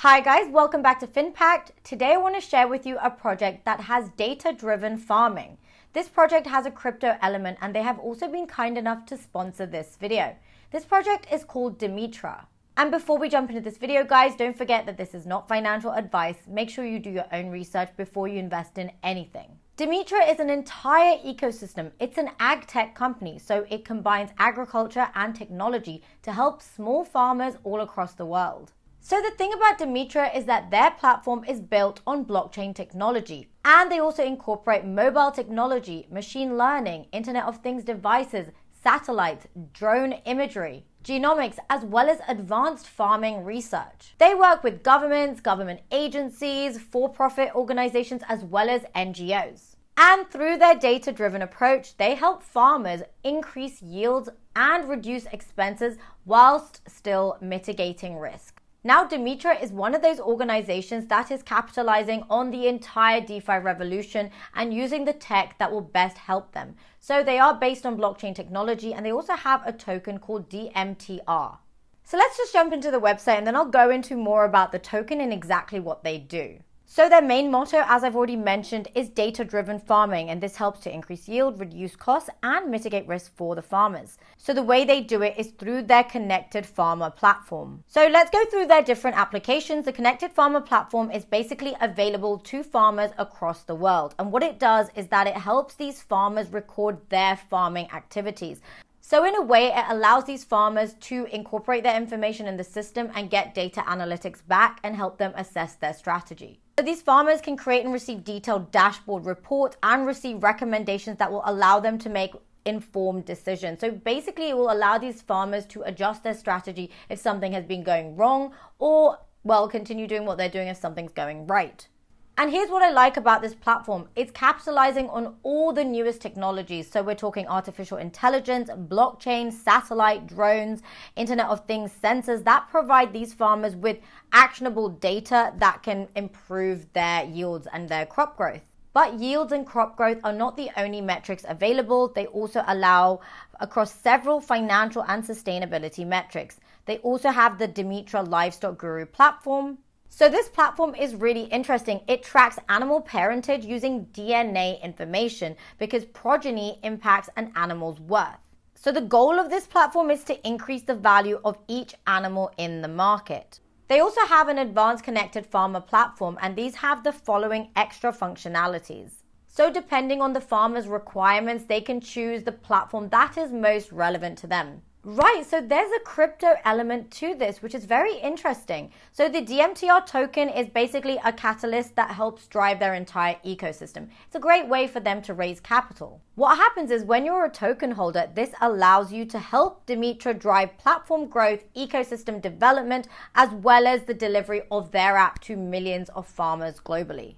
Hi guys, welcome back to FinPact. Today I want to share with you a project that has data-driven farming. This project has a crypto element and they have also been kind enough to sponsor this video. This project is called DMTR. And before we jump into this video, guys, don't forget that this is not financial advice. Make sure you do your own research before you invest in anything. DMTR is an entire ecosystem. It's an Agtech company, so it combines agriculture and technology to help small farmers all across the world. So the thing about DMTR is that their platform is built on blockchain technology, and they also incorporate mobile technology, machine learning, Internet of Things devices, satellites, drone imagery, genomics, as well as advanced farming research. They work with governments, government agencies, for-profit organizations, as well as NGOs. And through their data-driven approach, they help farmers increase yields and reduce expenses whilst still mitigating risk. Now, DMTR is one of those organizations that is capitalizing on the entire DeFi revolution and using the tech that will best help them. So they are based on blockchain technology and they also have a token called DMTR. So let's just jump into the website and then I'll go into more about the token and exactly what they do. So their main motto, as I've already mentioned, is data-driven farming, and this helps to increase yield, reduce costs, and mitigate risk for the farmers. So the way they do it is through their Connected Farmer platform. So let's go through their different applications. The Connected Farmer platform is basically available to farmers across the world. And what it does is that it helps these farmers record their farming activities. So in a way, it allows these farmers to incorporate their information in the system and get data analytics back and help them assess their strategy. So these farmers can create and receive detailed dashboard reports and receive recommendations that will allow them to make informed decisions. So basically, it will allow these farmers to adjust their strategy if something has been going wrong or, well, continue doing what they're doing if something's going right. And here's what I like about this platform. It's capitalizing on all the newest technologies. So we're talking artificial intelligence, blockchain, satellite, drones, Internet of Things, sensors that provide these farmers with actionable data that can improve their yields and their crop growth. But yields and crop growth are not the only metrics available. They also allow across several financial and sustainability metrics. They also have the DMTR Livestock Guru platform. So this platform is really interesting. It tracks animal parentage using DNA information because progeny impacts an animal's worth. So the goal of this platform is to increase the value of each animal in the market. They also have an advanced connected farmer platform, and these have the following extra functionalities. So depending on the farmer's requirements, they can choose the platform that is most relevant to them. Right, so there's a crypto element to this, which is very interesting. So the DMTR token is basically a catalyst that helps drive their entire ecosystem. It's a great way for them to raise capital. What happens is when you're a token holder, this allows you to help DMTR drive platform growth, ecosystem development, as well as the delivery of their app to millions of farmers globally.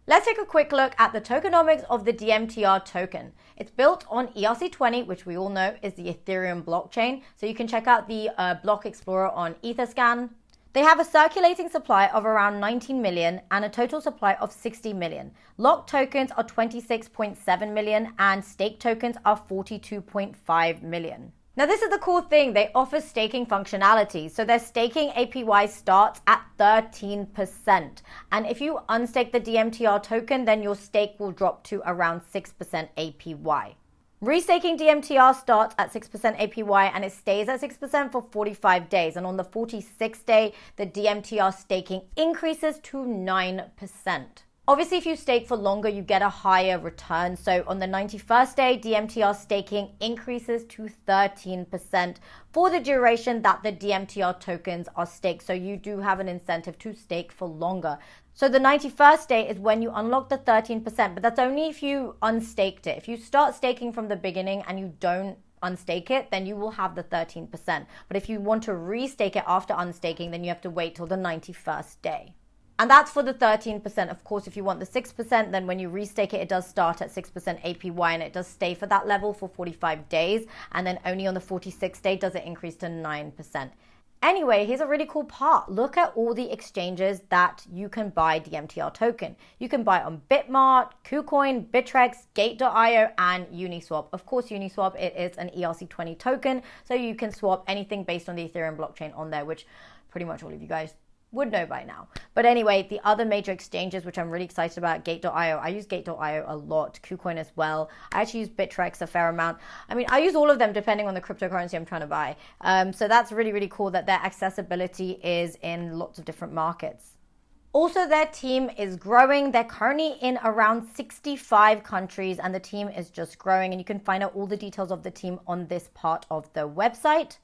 Let's take a quick look at the tokenomics of the DMTR token. It's built on ERC20, which we all know is the Ethereum blockchain. So you can check out the block explorer on Etherscan. They have a circulating supply of around 19 million and a total supply of 60 million. Locked tokens are 26.7 million and staked tokens are 42.5 million. Now, this is the cool thing. They offer staking functionality. So their staking APY starts at 13%. And if you unstake the DMTR token, then your stake will drop to around 6% APY. Restaking DMTR starts at 6% APY and it stays at 6% for 45 days. And on the 46th day, the DMTR staking increases to 9%. Obviously, if you stake for longer, you get a higher return. So on the 91st day, DMTR staking increases to 13% for the duration that the DMTR tokens are staked. So you do have an incentive to stake for longer. So the 91st day is when you unlock the 13%, but that's only if you unstaked it. If you start staking from the beginning and you don't unstake it, then you will have the 13%. But if you want to restake it after unstaking, then you have to wait till the 91st day. And that's for the 13%. Of course, if you want the 6%, then when you restake it, it does start at 6% APY and it does stay for that level for 45 days. And then only on the 46th day does it increase to 9%. Anyway, here's a really cool part. Look at all the exchanges that you can buy DMTR token. You can buy on Bitmart, KuCoin, Bittrex, Gate.io, and Uniswap. Of course, Uniswap, it is an ERC20 token, so you can swap anything based on the Ethereum blockchain on there, which pretty much all of you guys would know by now. But anyway, the other major exchanges, which I'm really excited about, Gate.io. I use Gate.io a lot, KuCoin as well. I actually use Bittrex a fair amount. I mean, I use all of them depending on the cryptocurrency I'm trying to buy. So that's really, really cool that their accessibility is in lots of different markets. Also, their team is growing. They're currently in around 65 countries and the team is just growing. And you can find out all the details of the team on this part of the website.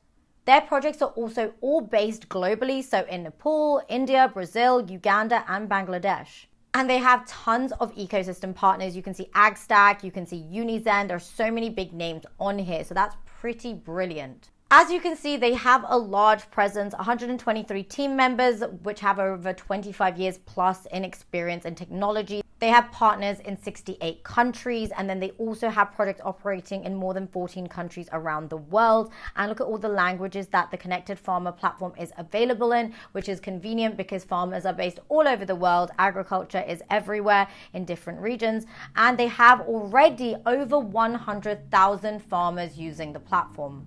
Their projects are also all based globally, so in Nepal, India, Brazil, Uganda, and Bangladesh. And they have tons of ecosystem partners. You can see Agtech, you can see Unizen. There are so many big names on here, so that's pretty brilliant. As you can see, they have a large presence, 123 team members, which have over 25 years plus in experience in technology. They have partners in 68 countries, and then they also have projects operating in more than 14 countries around the world. And look at all the languages that the Connected Farmer platform is available in, which is convenient because farmers are based all over the world. Agriculture is everywhere in different regions, and they have already over 100,000 farmers using the platform.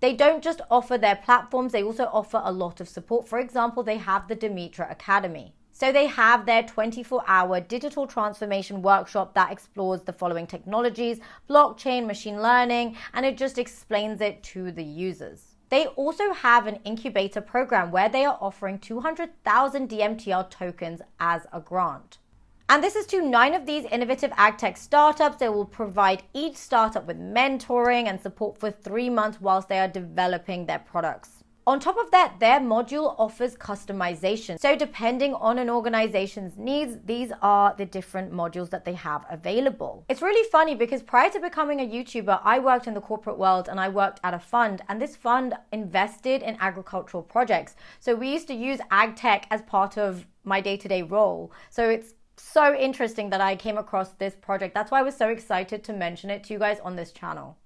They don't just offer their platforms, they also offer a lot of support. For example, they have the DMTR Academy. So they have their 24-hour digital transformation workshop that explores the following technologies: blockchain, machine learning, and it just explains it to the users. They also have an incubator program where they are offering 200,000 DMTR tokens as a grant. And this is to 9 of these innovative agtech startups. They will provide each startup with mentoring and support for 3 months whilst they are developing their products. On top of that, their module offers customization. So depending on an organization's needs, these are the different modules that they have available. It's really funny because prior to becoming a YouTuber, I worked in the corporate world and I worked at a fund, and this fund invested in agricultural projects. So we used to use Agtech as part of my day-to-day role. So it's so interesting that I came across this project. That's why I was so excited to mention it to you guys on this channel.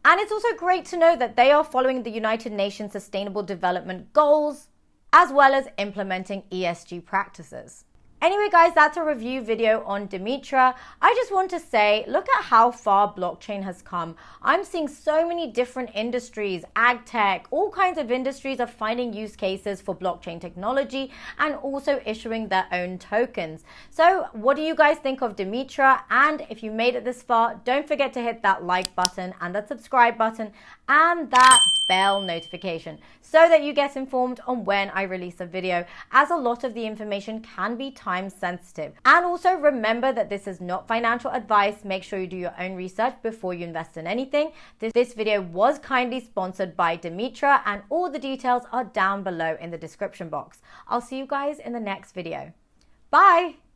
And it's also great to know that they are following the United Nations Sustainable Development Goals, as well as implementing ESG practices. Anyway, guys, that's a review video on DMTR. I just want to say, look at how far blockchain has come. I'm seeing so many different industries, agtech, all kinds of industries are finding use cases for blockchain technology and also issuing their own tokens. So what do you guys think of DMTR? And if you made it this far, don't forget to hit that like button and that subscribe button and that bell notification so that you get informed on when I release a video, as a lot of the information can be time sensitive. And also remember that this is not financial advice. Make sure you do your own research before you invest in anything. This video was kindly sponsored by DMTR, and all the details are down below in the description box. I'll see you guys in the next video. Bye!